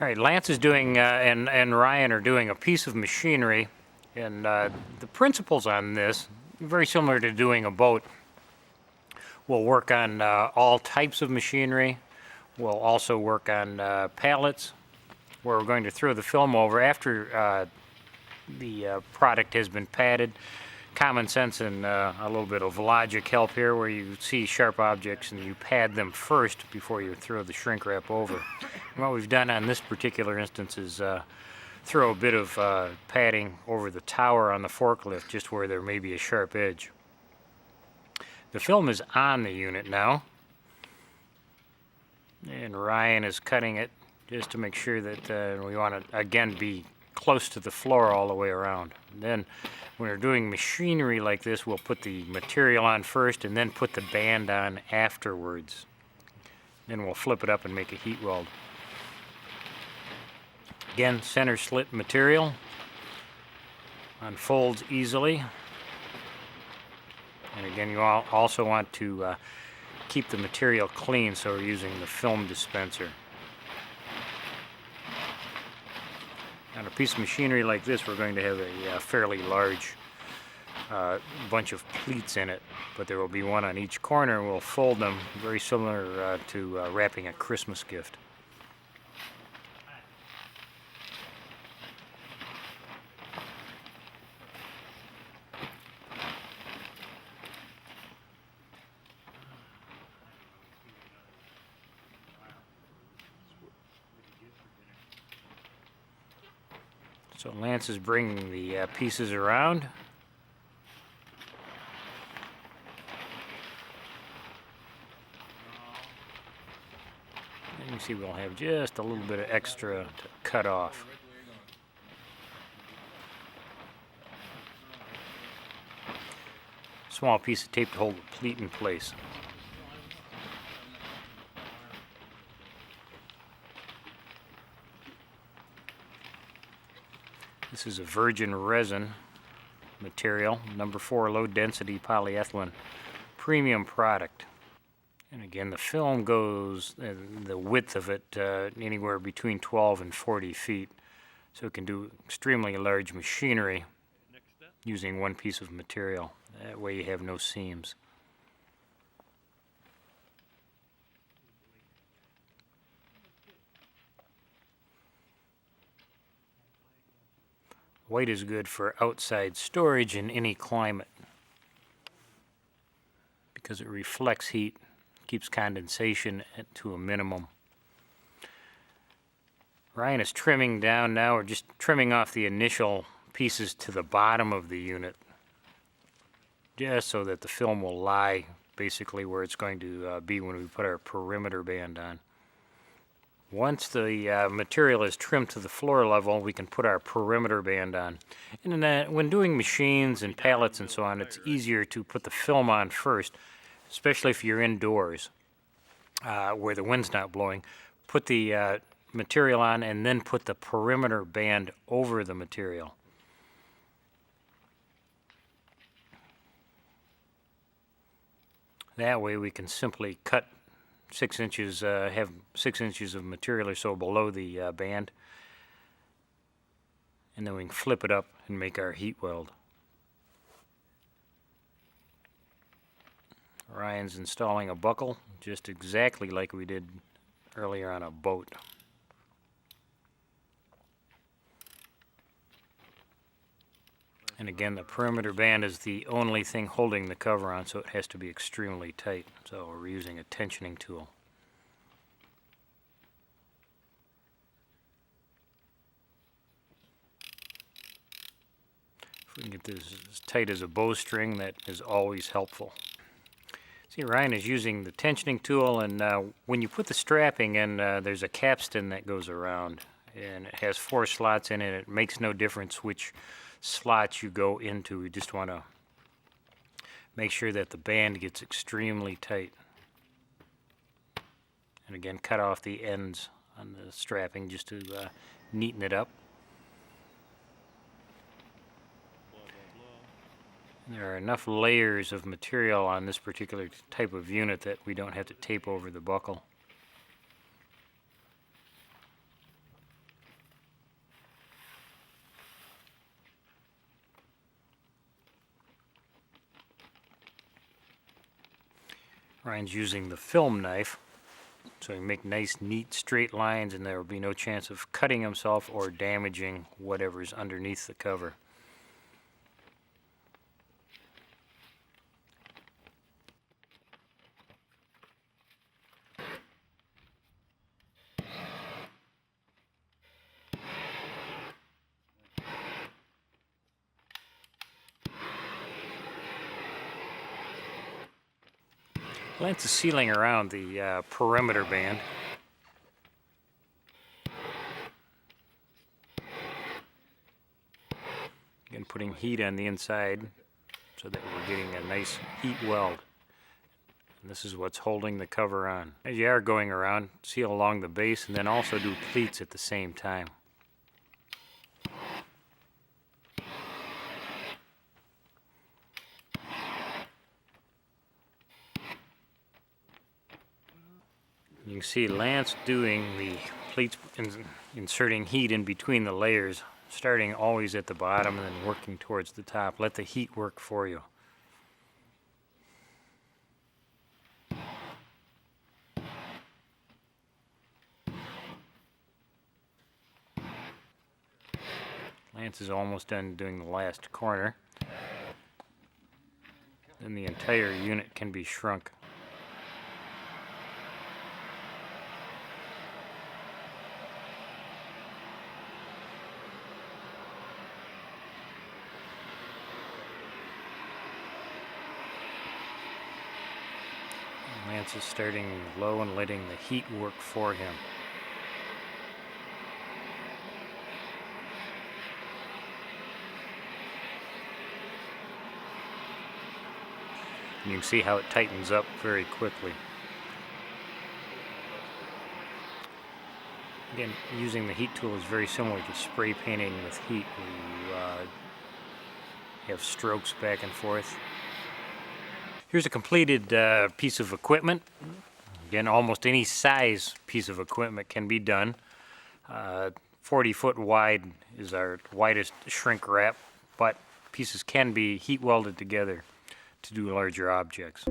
All right, Lance is doing and Ryan are doing a piece of machinery, and the principles on this very similar to doing a boat. We'll work on all types of machinery. We'll also work on pallets, where we're going to throw the film over after the product has been padded. Common sense and a little bit of logic help here, where you see sharp objects and you pad them first before you throw the shrink wrap over. And what we've done on this particular instance is throw a bit of padding over the tower on the forklift, just where there may be a sharp edge. The film is on the unit now, and Ryan is cutting it just to make sure that we want to again be close to the floor all the way around. And then when we're doing machinery like this, we'll put the material on first and then put the band on afterwards. Then we'll flip it up and make a heat weld. Again, center slit material unfolds easily. And again, you also want to keep the material clean, so we're using the film dispenser. On a piece of machinery like this, we're going to have a fairly large bunch of pleats in it, but there will be one on each corner, and we'll fold them very similar to wrapping a Christmas gift. So Lance is bringing the pieces around. And you see we'll have just a little bit of extra to cut off. Small piece of tape to hold the pleat in place. This is a virgin resin material, number 4 low density polyethylene, premium product. And again, the film goes, the width of it, anywhere between 12 and 40 feet. So it can do extremely large machinery using one piece of material. That way you have no seams. White is good for outside storage in any climate because it reflects heat, keeps condensation to a minimum. Ryan is trimming down now. We're just trimming off the initial pieces to the bottom of the unit, just so that the film will lie basically where it's going to be when we put our perimeter band on. Once the material is trimmed to the floor level, we can put our perimeter band on. And then when doing machines and pallets and so on, it's easier to put the film on first, especially if you're indoors where the wind's not blowing. Put the material on and then put the perimeter band over the material. That way we can simply cut 6 inches, have 6 inches of material or so below the band, and then we can flip it up and make our heat weld. Ryan's installing a buckle just exactly like we did earlier on a boat. And again, the perimeter band is the only thing holding the cover on, so it has to be extremely tight. So we're using a tensioning tool. If we can get this as tight as a bowstring, that is always helpful. See, Ryan is using the tensioning tool, and when you put the strapping in, there's a capstan that goes around, and it has 4 slots in it. It makes no difference which slots you go into. We just want to make sure that the band gets extremely tight. And again, cut off the ends on the strapping just to neaten it up. There are enough layers of material on this particular type of unit that we don't have to tape over the buckle. Ryan's using the film knife, so he can make nice, neat, straight lines, and there will be no chance of cutting himself or damaging whatever's underneath the cover. Lance is sealing around the perimeter band. Again, putting heat on the inside so that we're getting a nice heat weld. And this is what's holding the cover on. As you are going around, seal along the base and then also do pleats at the same time. You can see Lance doing the pleats, inserting heat in between the layers, starting always at the bottom and then working towards the top. Let the heat work for you. Lance is almost done doing the last corner. Then the entire unit can be shrunk. Lance is starting low and letting the heat work for him. You can see how it tightens up very quickly. Again, using the heat tool is very similar to spray painting with heat, where you have strokes back and forth. Here's a completed piece of equipment. Again, almost any size piece of equipment can be done. 40-foot wide is our widest shrink wrap, but pieces can be heat welded together to do larger objects.